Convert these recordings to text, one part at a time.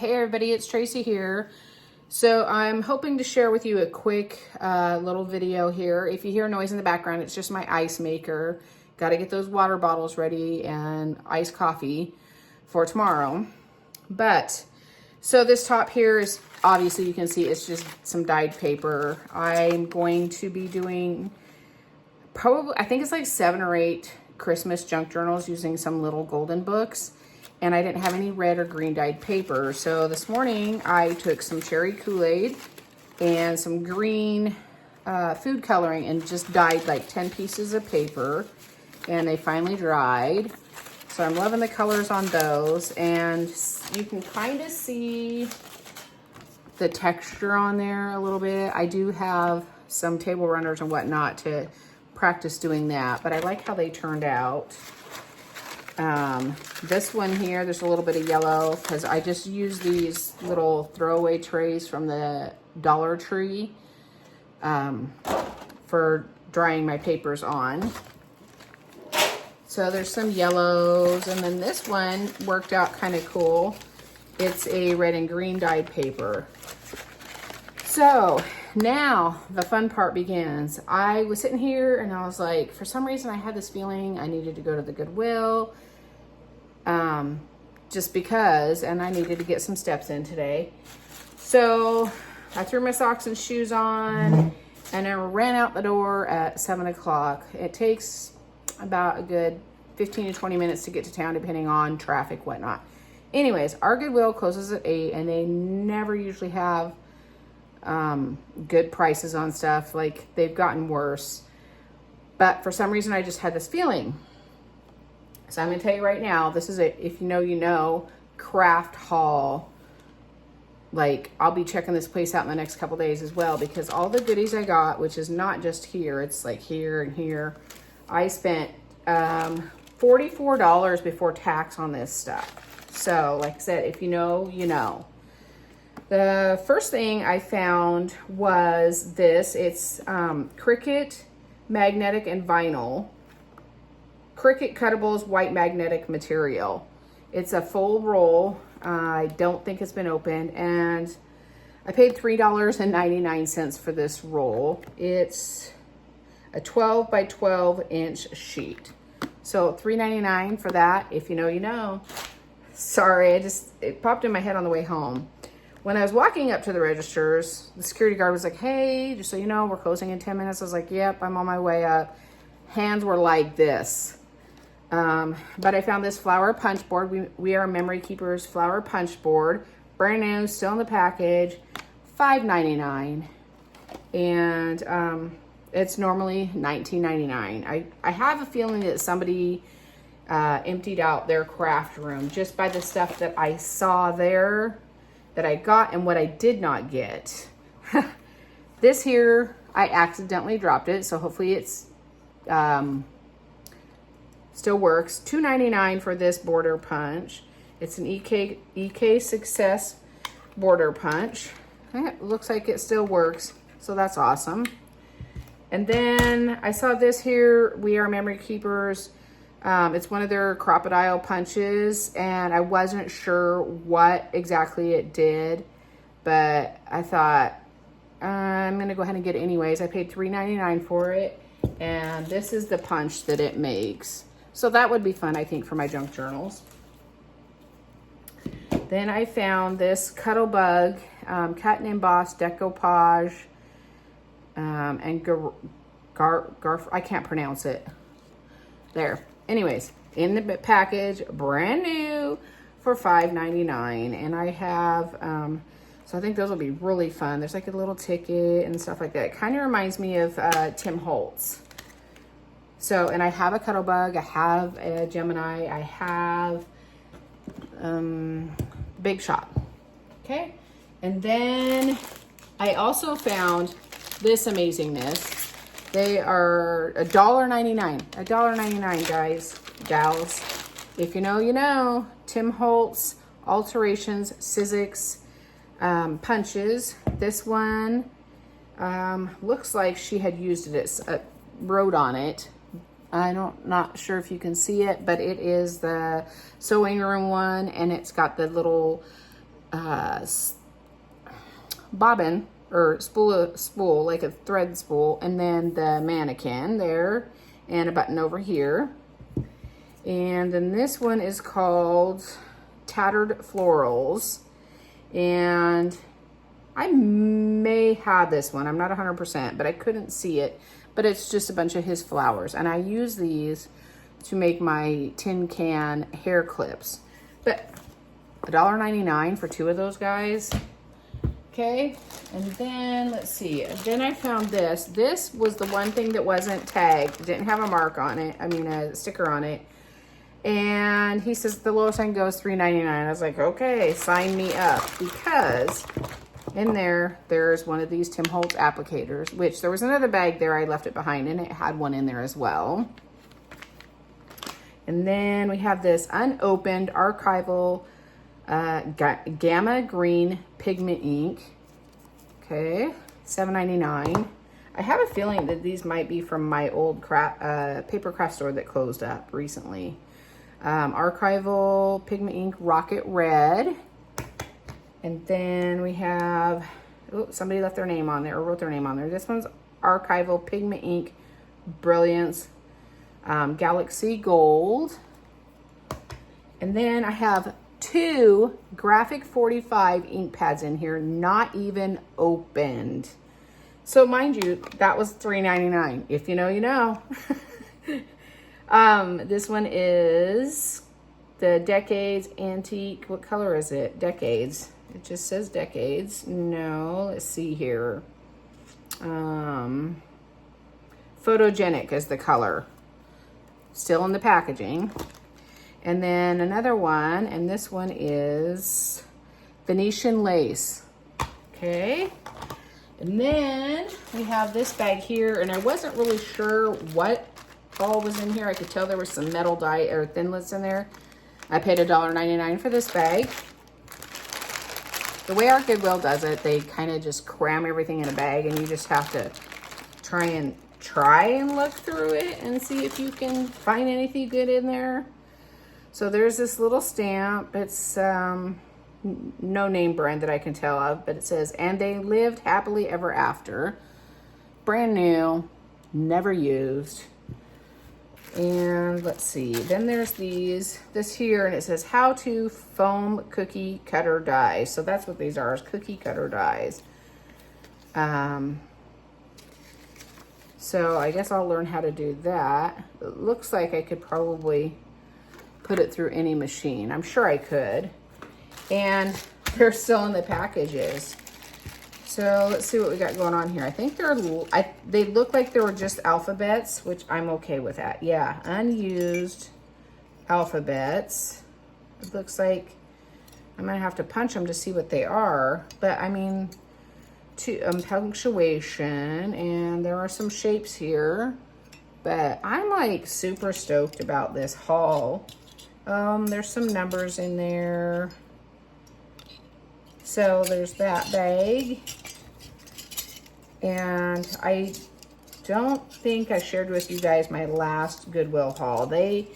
Hey everybody, it's Tracy here. So I'm hoping to share with you a quick little video here. If you hear noise in the background, it's just my ice maker. Got to get those water bottles ready and iced coffee for tomorrow. But, so this top here is, obviously you can see it's just some dyed paper. I'm going to be doing probably, I think it's like 7 or 8 Christmas junk journals using some little golden books. And I didn't have any red or green dyed paper. So this morning I took some cherry Kool-Aid and some green food coloring and just dyed like 10 pieces of paper. And they finally dried. So I'm loving the colors on those. And you can kind of see the texture on there a little bit. I do have some table runners and whatnot to practice doing that, but I like how they turned out. This one here, there's a little bit of yellow because I just use these little throwaway trays from the Dollar Tree for drying my papers on. So there's some yellows, and then this one worked out kind of cool. It's a red and green dyed paper. So now the fun part begins. I was sitting here and I was like, for some reason I had this feeling I needed to go to the Goodwill. Just because, and I needed to get some steps in today. So I threw my socks and shoes on and I ran out the door at 7 o'clock. It takes about a good 15 to 20 minutes to get to town depending on traffic, whatnot. Anyways, our Goodwill closes at 8 and they never usually have good prices on stuff. Like, they've gotten worse. But for some reason I just had this feeling. So I'm going to tell you right now, this is a, if you know, you know, craft haul. Like, I'll be checking this place out in the next couple days as well, because all the goodies I got, which is not just here, it's like here and here. I spent $44 before tax on this stuff. So like I said, if you know, you know. The first thing I found was this. It's Cricut magnetic and vinyl. Cricut Cuttables white magnetic material. It's a full roll. I don't think it's been opened, and I paid $3.99 for this roll. It's a 12 by 12 inch sheet. So $3.99 for that. If you know, you know. Sorry, it popped in my head on the way home. When I was walking up to the registers, the security guard was like, hey, just so you know, we're closing in 10 minutes. I was like, yep, I'm on my way up. Hands were like this. But I found this flower punch board. We are Memory Keepers flower punch board. Brand new, still in the package. $5.99. And it's normally $19.99. I have a feeling that somebody emptied out their craft room just by the stuff that I saw there that I got and what I did not get. This here, I accidentally dropped it, so hopefully it's still works. $2.99 for this border punch. It's an EK Success border punch. It looks like it still works, so that's awesome. And then I saw this here, We Are Memory Keepers. It's one of their crocodile punches, and I wasn't sure what exactly it did, but I thought, I'm gonna go ahead and get it anyways. I paid $3.99 for it, and this is the punch that it makes. So that would be fun, I think, for my junk journals. Then I found this Cuttlebug cut and embossed decoupage, and I can't pronounce it. There. Anyways, in the package, brand new for $5.99. And I have, so I think those will be really fun. There's like a little ticket and stuff like that. It kind of reminds me of Tim Holtz. So, and I have a Cuttlebug, I have a Gemini, I have Big Shot. Okay. And then I also found this amazingness. They are $1.99. $1.99, guys, gals. If you know, you know. Tim Holtz Alterations Sizzix punches. This one looks like she had used it. It wrote on it. Not sure if you can see it, but it is the sewing room one, and it's got the little bobbin or spool, like a thread spool, and then the mannequin there, and a button over here. And then this one is called Tattered Florals, and I may have this one. I'm not 100%, but I couldn't see it. But it's just a bunch of his flowers, and I use these to make my tin can hair clips. But $1.99 for 2 of those guys. Okay, and then let's see. Then I found this. This was the one thing that wasn't tagged. It didn't have a mark on it. I mean, a sticker on it. And he says the lowest I can go is $3.99. I was like, okay, sign me up, because in there's one of these Tim Holtz applicators, which there was another bag there. I left it behind, and it had one in there as well. And then we have this unopened archival gamma green pigment ink. Okay, $7.99. I have a feeling that these might be from my old paper craft store that closed up recently. Archival pigment ink rocket red. And then we have, oh, somebody left their name on there or wrote their name on there. This one's archival pigment ink brilliance galaxy gold. And then I have 2 graphic 45 ink pads in here, not even opened. So mind you, that was $3.99. If you know, you know. This one is the Decades Antique. What color is it? Decades. It just says Decades. No, let's see here. Photogenic is the color. Still in the packaging. And then another one, and this one is Venetian Lace. Okay. And then we have this bag here, and I wasn't really sure what all was in here. I could tell there was some metal dye or thinlits in there. I paid $1.99 for this bag. The way our Goodwill does it, they kind of just cram everything in a bag, and you just have to try and look through it and see if you can find anything good in there. So there's this little stamp. It's no name brand that I can tell of, but it says, "And they lived happily ever after." Brand new, never used. And let's see, then there's this here, and it says how to foam cookie cutter dies. So that's what these are, is cookie cutter dies. So I guess I'll learn how to do that. It looks like I could probably put it through any machine. I'm sure I could. And they're still in the packages. So let's see what we got going on here. I think they look like they were just alphabets, which I'm okay with that. Yeah, unused alphabets. It looks like I'm gonna have to punch them to see what they are. But I mean, punctuation, and there are some shapes here. But I'm like super stoked about this haul. There's some numbers in there. So there's that bag. And I don't think I shared with you guys my last Goodwill haul. I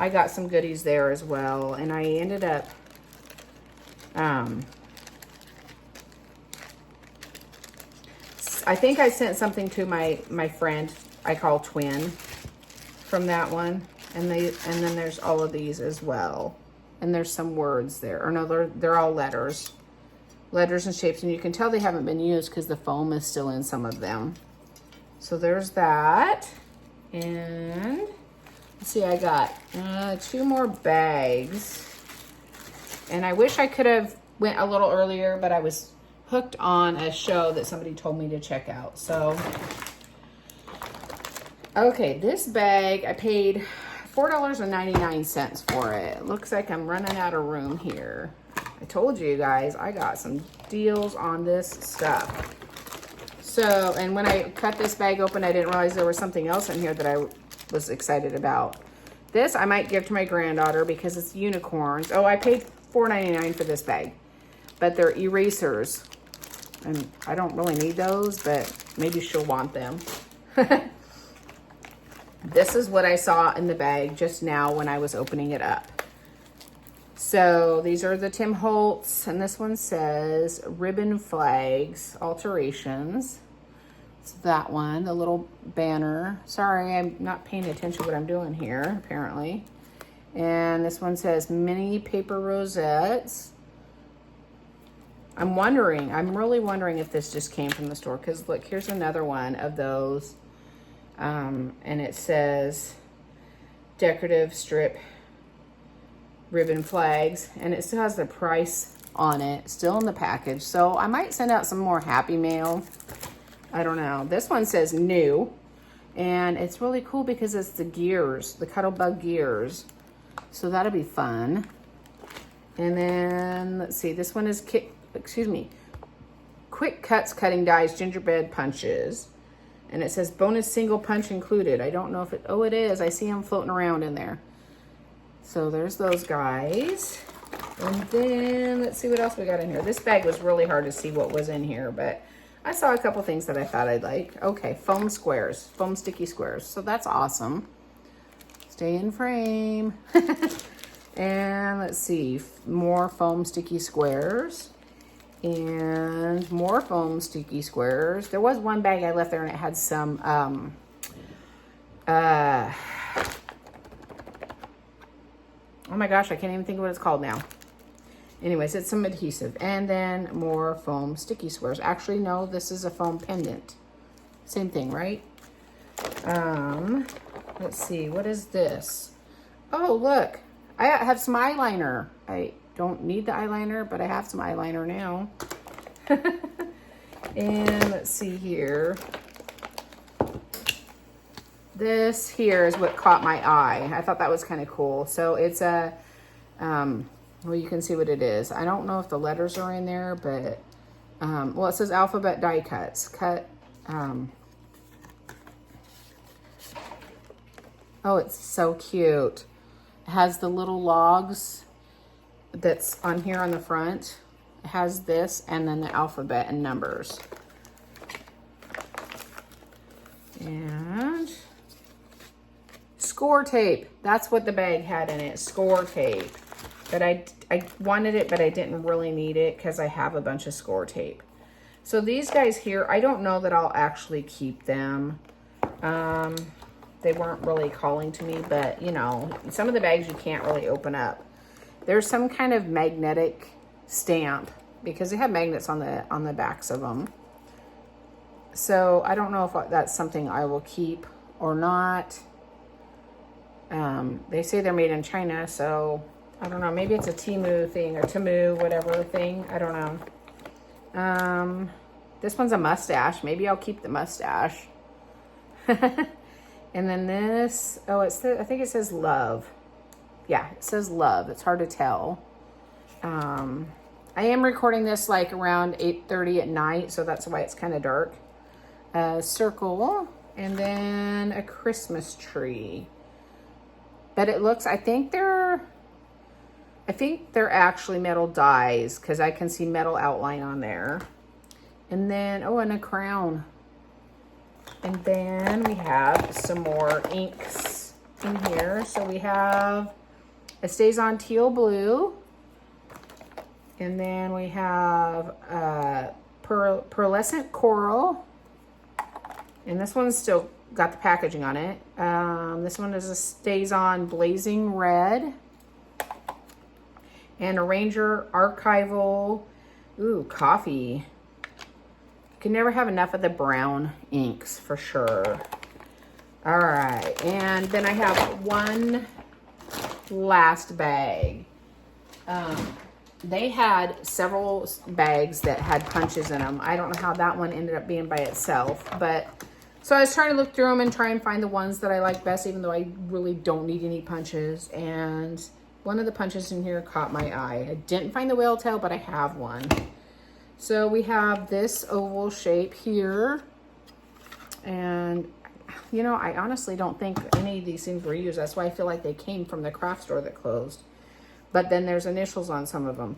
got some goodies there as well. And I ended up, I think I sent something to my friend I call Twin from that one. And then there's all of these as well. And there's some words there. Or no, they're all letters. Letters and shapes, and you can tell they haven't been used because the foam is still in some of them. So there's that. And let's see, I got 2 more bags. And I wish I could have went a little earlier, but I was hooked on a show that somebody told me to check out. So, okay, this bag, I paid $4.99 for it. It looks like I'm running out of room here. I told you guys, I got some deals on this stuff. So, and when I cut this bag open, I didn't realize there was something else in here that I was excited about. This I might give to my granddaughter because it's unicorns. Oh, I paid $4.99 for this bag, but they're erasers. And I don't really need those, but maybe she'll want them. This is what I saw in the bag just now when I was opening it up. So these are the Tim Holtz, and this one says ribbon flags, alterations. It's that one, the little banner. Sorry, I'm not paying attention to what I'm doing here, apparently. And this one says mini paper rosettes. I'm really wondering if this just came from the store, because look, here's another one of those. And it says decorative strip ribbon flags, and it still has the price on it, still in the package. So I might send out some more Happy Mail. I don't know. This one says new, and it's really cool because it's the gears, the Cuttlebug gears. So that'll be fun. And then let's see, this one is quick cuts, cutting dies, gingerbread punches. And it says bonus single punch included. I don't know if it, oh, it is. I see them floating around in there. So there's those guys. And then let's see what else we got in here. This bag was really hard to see what was in here, but I saw a couple things that I thought I'd like. Okay, foam squares, foam sticky squares. So that's awesome. Stay in frame. And let's see, more foam sticky squares. And more foam sticky squares. There was one bag I left there and it had some, oh my gosh, I can't even think of what it's called now. Anyways, it's some adhesive. And then more foam sticky squares. Actually, no, this is a foam pendant. Same thing, right? Let's see, what is this? Oh, look, I have some eyeliner. I don't need the eyeliner, but I have some eyeliner now. And let's see here. This here is what caught my eye. I thought that was kind of cool. So it's a, well, you can see what it is. I don't know if the letters are in there, but, well, it says alphabet die cuts. Oh, it's so cute. It has the little logs that's on here on the front. It has this and then the alphabet and numbers. And score tape. That's what the bag had in it, score tape. But I wanted it, but I didn't really need it because I have a bunch of score tape. So these guys here, I don't know that I'll actually keep them. They weren't really calling to me, but you know, some of the bags you can't really open up. There's some kind of magnetic stamp because they have magnets on the backs of them. So I don't know if that's something I will keep or not. They say they're made in China, so I don't know. Maybe it's a Temu thing or Temu, whatever thing. I don't know. This one's a mustache. Maybe I'll keep the mustache. And then this, oh, I think it says love. Yeah, it says love. It's hard to tell. I am recording this like around 8:30 at night, so that's why it's kind of dark. Circle, and then a Christmas tree. But it looks, I think they're actually metal dies because I can see metal outline on there. And then, oh, and a crown. And then we have some more inks in here. So we have a Stays On Teal Blue. And then we have Pearlescent Coral. And this one's still got the packaging on it. This one is a Stays On Blazing Red. And a Ranger Archival, ooh, coffee. You can never have enough of the brown inks for sure. All right, and then I have one last bag. They had several bags that had punches in them. I don't know how that one ended up being by itself, but so I was trying to look through them and try and find the ones that I like best, even though I really don't need any punches. And one of the punches in here caught my eye. I didn't find the whale tail, but I have one. So we have this oval shape here. And, you know, I honestly don't think any of these things were used. That's why I feel like they came from the craft store that closed. But then there's initials on some of them.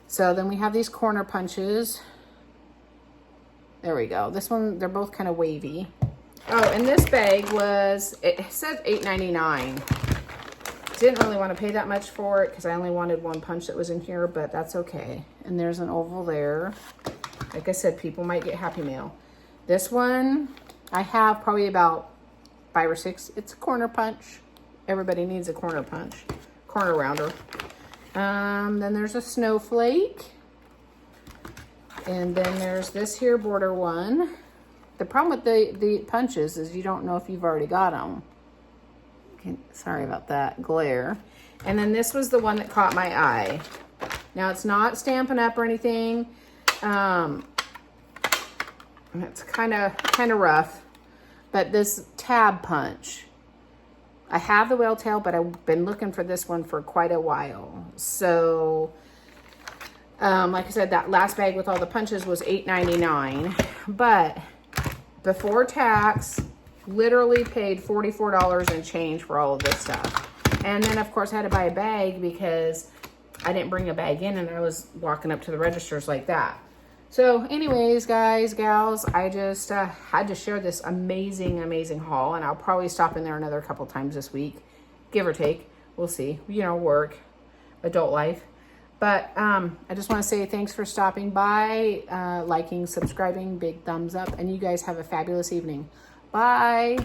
So then we have these corner punches. There we go. This one, they're both kind of wavy. Oh, and this bag was, it said $8.99. didn't really want to pay that much for it because I only wanted one punch that was in here, but that's okay. And there's an oval there. Like I said, people might get Happy Mail. This one, I have probably about 5 or 6. It's a corner punch. Everybody needs a corner punch. Corner rounder. Then there's a snowflake. And then there's this here border one. The problem with the punches is you don't know if you've already got them. Okay, sorry about that glare. And then this was the one that caught my eye. Now it's not Stampin' Up or anything. It's kind of rough. But this tab punch. I have the whale tail, but I've been looking for this one for quite a while. So, like I said, that last bag with all the punches was $8.99. But before tax, literally paid $44 and change for all of this stuff. And then, of course, I had to buy a bag because I didn't bring a bag in and I was walking up to the registers like that. So anyways, guys, gals, I just had to share this amazing, amazing haul. And I'll probably stop in there another couple times this week, give or take. We'll see. You know, work, adult life. But I just want to say thanks for stopping by, liking, subscribing, big thumbs up. And you guys have a fabulous evening. Bye.